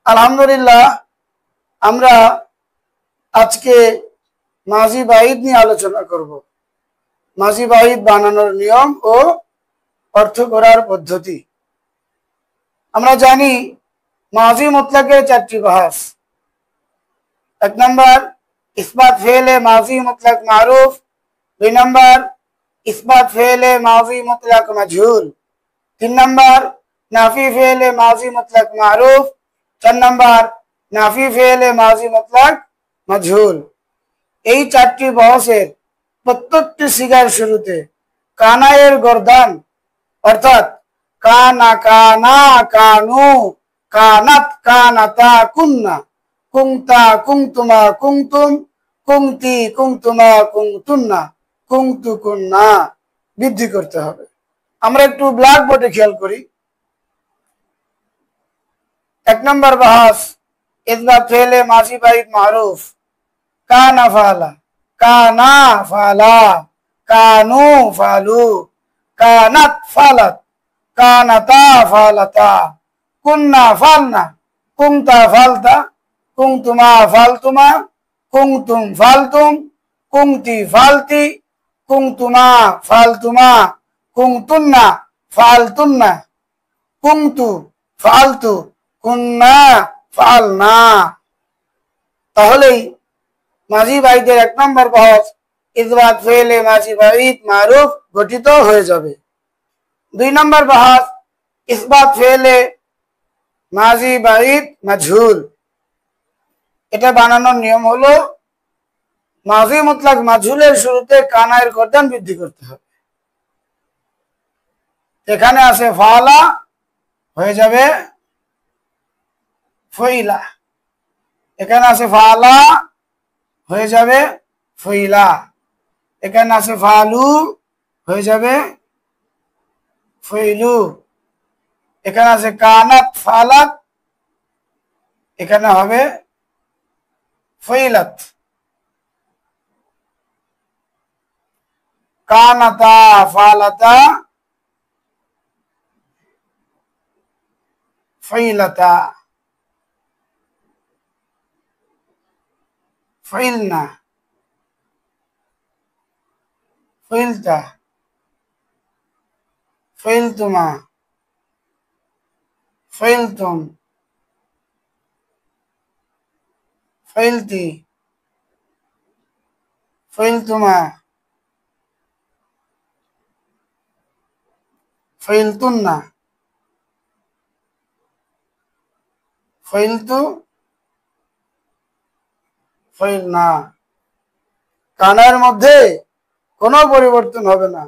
আলহামদুলিল্লাহ আমরা আজকে মাজি বাহিদ নিয়ে আলোচনা করব। মাজি বাহিদ বানানোর নিয়ম ও অর্থ করার পদ্ধতি। আমরা জানি মাজি মুতলাকের চারটি বাহাস। এক নম্বর ইসবাত ফেলে মাজি মুতলাক মারুফ, দুই নম্বর ইসবাত ফেলে মাজি মুতলাক মাজহুল, তিন নম্বর নাফি ফেলে মাজি মুতলাক মারুফ, চার নম্বর নাফি ফেলে মাজি মুতলাক মাজহুল। এই চারটি বহসের প্রত্যেকটি সিগার শুরুতে কানায়ের গর্দান অর্থাৎ কানা কানা কানু কানাত কানাতা কুন্না কুংতা কুংতুমা কুংতুম কুংতি কুংতুমা কুংতুন্না কুংতু কুন্না বৃদ্ধি করতে হবে। আমরা একটু ব্ল্যাক বোর্ডে খেয়াল করি। এক নম্বর বাহাস ইসবাত ফেলে মাজি বাহিদ মারুফ। কানা ফালা, কানা ফালা, কানু ফালু, কানাত ফালাত, কানাতা ফালাতা, কুন্না ফালনা, কুংতা ফালতা, কুংতুমা ফালতুমা, কুংতুম ফালতুম, কুংতি ফালতি, কুংতুমা ফালতুমা, কুংতুন্না ফালতুন্না, কুংতু ফালতু, কুন্না ফালনা। তাহলেই মাজি বাহিদের এক নম্বর বহস ইসবাত ফেলে মাজি বাহিদ মারুফ গঠিত হয়ে যাবে। দুই নম্বর বহস ইসবাত ফেলে মাজি বাহিদ মাজহুল। এটা বানানোর নিয়ম হলো মাজি মুতলাক মাজহুলের শুরুতে কানায়ের গর্দান বৃদ্ধি করতে হবে। এখানে আছে ফালা, হয়ে যাবে ফইলা। এখানে আছে ফালা, হয়ে যাবে ফইলা। এখানে আছে ফালু, হয়ে যাবে ফইলু। এখানে আছে কানাত ফালাত, এখানে হবে ফইলাত। কানাতা ফালাতা ফইলাতা, ফইলনা ফইলতা, ফইলতুমা ফইলতুম, ফইলতি ফইলতুমা ফইলতুন্না ফইলতু ফইলনা। কানার মধ্যে কোনো পরিবর্তন হবে না।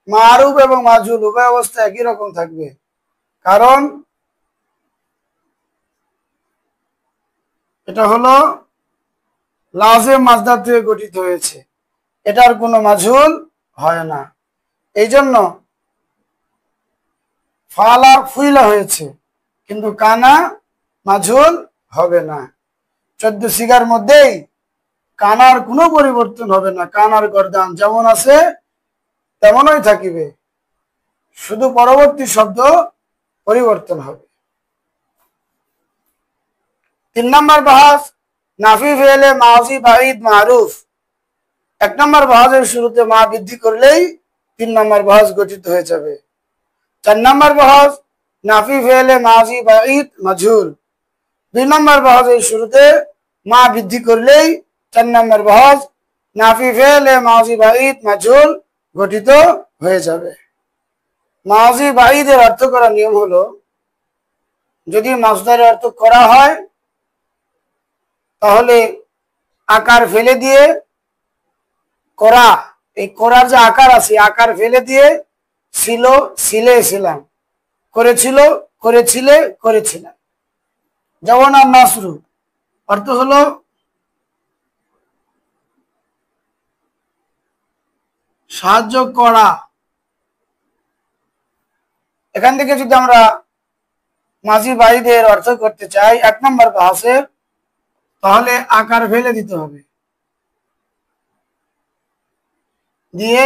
মারুফ এবং মাজহুল উভয় অবস্থা একই রকম থাকবে, কারণ এটা হলো লাজিম মাজদার থেকে গঠিত হয়েছে, এটার কোনো মাজহুল হয় না। এই জন্য ফালা ফুইলা হয়েছে, কিন্তু কানা মাজহুল হবে না। 14 সিগার মধ্যেই কানার কোনো পরিবর্তন হবে না। কানার গর্দান যেমন আছে তেমনই থাকিবে, শুধু পরবর্তী শব্দ পরিবর্তন হবে। 3 নম্বর বাহাস নাফি ফেলে মাজি বাহিদ মারুফ। এক নম্বর বাহাসের শুরুতে মা বৃদ্ধি করলেই 3 নম্বর বাহাস গঠিত হয়ে যাবে। 4 নম্বর বাহাস নাফি ফেলে মাজি বাহিদ মাজহুল। 2 নম্বর বাহাসের শুরুতে মা বৃদ্ধি করলেই 4 নম্বর বাহাস নাফি ফেলে মাজি বাহিদ মাজহুল গঠিত হয়ে যাবে। মাজি বাহিদের অর্থ করার নিয়ম হলো, যদি মাসদারের অর্থ করা হয় তাহলে আকার ফেলে দিয়ে করা, এই করার যে আকার আছে আকার ফেলে দিয়ে ছিল ছিলে ছিলাম, করেছিল করেছিলে করেছিলাম। যেমন আর নাসরু অর্থ হলো সাহায্য করা। এখান থেকে যদি আমরা মাজি বাহিদের অর্থ করতে চাই 1 নম্বর বাহাসের, তাহলে আকার ফেলে দিতে হবে, দিয়ে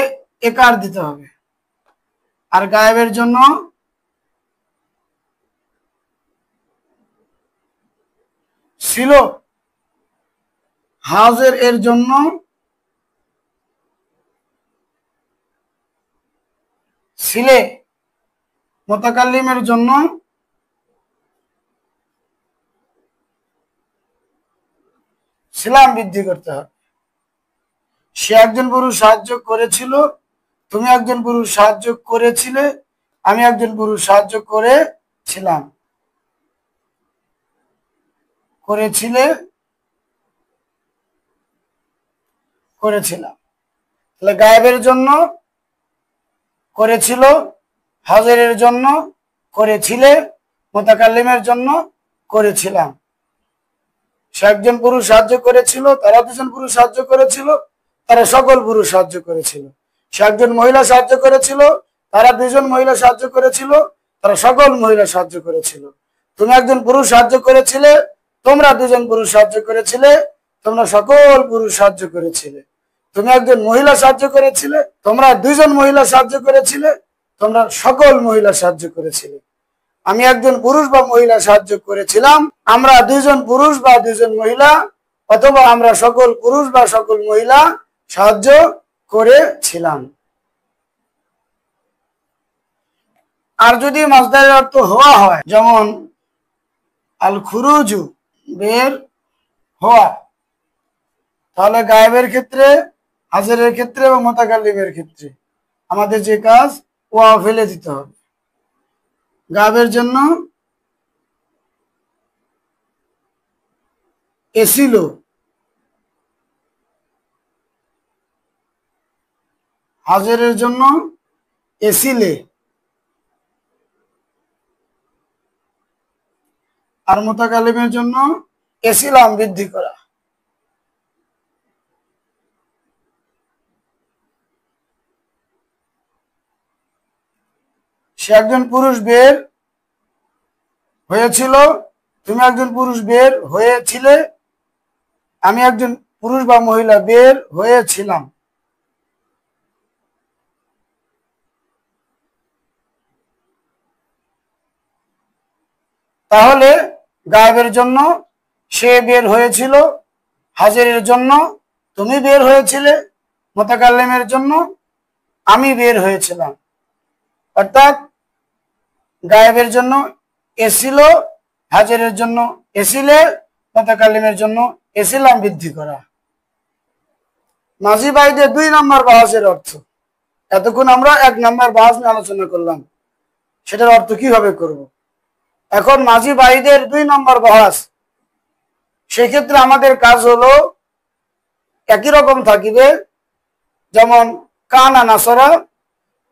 একার দিতে হবে, আর গায়েবের জন্য ছিল, হাজের এর জন্য ছিলে, মুতাকাল্লিমের জন্য ছিলাম বৃদ্ধি করতে হবে। সে একজন পুরুষ সাহায্য করেছিল, তুমি একজন পুরুষ সাহায্য করেছিলে, আমি একজন পুরুষ সাহায্য করেছিলাম, করেছিলে, করেছিলাম। তাহলে গায়েবের জন্য করেছিল, হাজিরের জন্য করেছিলে, মুতাকাল্লিমের জন্য করেছিলাম। সে একজন পুরুষ সাহায্য করেছিল, তারা দুজন পুরুষ সাহায্য করেছিল, তারা সকল পুরুষ সাহায্য করেছিল। সে একজন মহিলা সাহায্য করেছিল, তারা দুজন মহিলা সাহায্য করেছিল, তারা সকল মহিলা সাহায্য করেছিল। তুমি একজন পুরুষ সাহায্য করেছিলে, তোমরা দুজন পুরুষ সাহায্য করেছিলে, তোমরা সকল পুরুষ সাহায্য করেছিলে। তুমি একজন মহিলা সাহায্য করেছিলে, তোমরা দুইজন মহিলা সাহায্য করেছিলে, তোমরা সকল মহিলা সাহায্য করেছিলে। আমি একজন পুরুষ বা মহিলা সাহায্য করেছিলাম, আমরা দুইজন পুরুষ বা দুইজন মহিলা, অথবা আমরা সকল পুরুষ বা সকল মহিলা সাহায্য করেছিলাম। আর যদি মাসদারের অর্থ হওয়া হয়, যেমন আল খুরুজু, বের হওয়া, তাহলে গায়েবের ক্ষেত্রে, হাজিরের ক্ষেত্রে এবং মুতাকাল্লিমের ক্ষেত্রে আমাদের যে কাজ, ওয়া ফেলে দিতে হবে। গায়েবের জন্য এসিল, হাজিরের জন্য এসিলে, আর মুতাকাল্লিমের জন্য এসিলাম বৃদ্ধি করা। সে একজন পুরুষ বের হয়েছিল, তুমি একজন পুরুষ বের হয়েছিলে, আমি একজন পুরুষ বা মহিলা বের হয়েছিলাম। তাহলে গায়েবের জন্য সে বের হয়েছিল, হাজিরের জন্য তুমি বের হয়েছিলে, মুতাকাল্লিমের জন্য আমি বের হয়েছিলাম। অর্থাৎ গায়েবের জন্য এসিল, হাজিরের জন্য এসিলে, মুতাকাল্লিমের জন্য এসিলাম বৃদ্ধি করা। মাঝি বাইদের 2 নম্বর বাহাসের অর্থ। এতক্ষণ আমরা 1 নম্বর বাহাস নিয়ে আলোচনা করলাম, সেটার অর্থ কিভাবে করব। এখন মাঝি বাইদের 2 নম্বর বাহাস, সেক্ষেত্রে আমাদের কাজ হলো একই রকম থাকিবে। যেমন কানা নাসরা,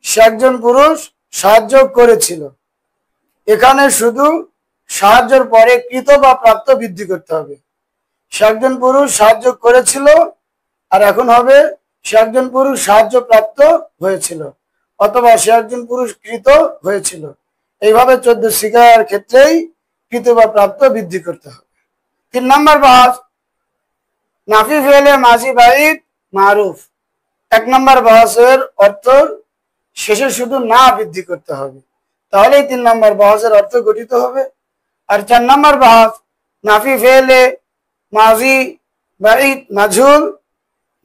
সে একজন পুরুষ সাহায্য করেছিল, এখানে শুধু সাহায্যের পরে কৃত বা প্রাপ্ত বৃদ্ধি করতে হবে। সে একজন পুরুষ সাহায্য করেছিল, আর এখন হবে সে একজন পুরুষ সাহায্য প্রাপ্ত হয়েছিল, অথবা সে একজন পুরুষ কৃত হয়েছিল। এইভাবে 14 শিকার ক্ষেত্রেই কৃত বা প্রাপ্ত বৃদ্ধি করতে হবে। 3 নম্বর বাহাস, নাফি ফেলে মাঝি বাইদ মারুফ। 1 নম্বর বাহাসের অর্থ শেষে শুধু না বৃদ্ধি করতে হবে, তাহলেই 3 নম্বর বাহাসের অর্থ গঠিত হবে। আর 4 নম্বর বাহাস, নাফি ফেলে মাঝি বাইদ মাজহুল।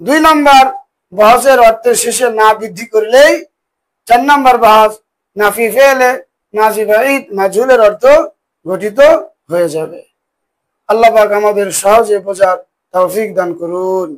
2 নম্বর বাহাসের অর্থের শেষে না বৃদ্ধি করলেই 4 নম্বর বাহাস নাফি ফেলে মাঝি বাইদ মাজহুলের অর্থ গঠিত হয়ে যাবে। আল্লাহ পাক আমাদের সহজে বোঝার তৌফিক দান করুন।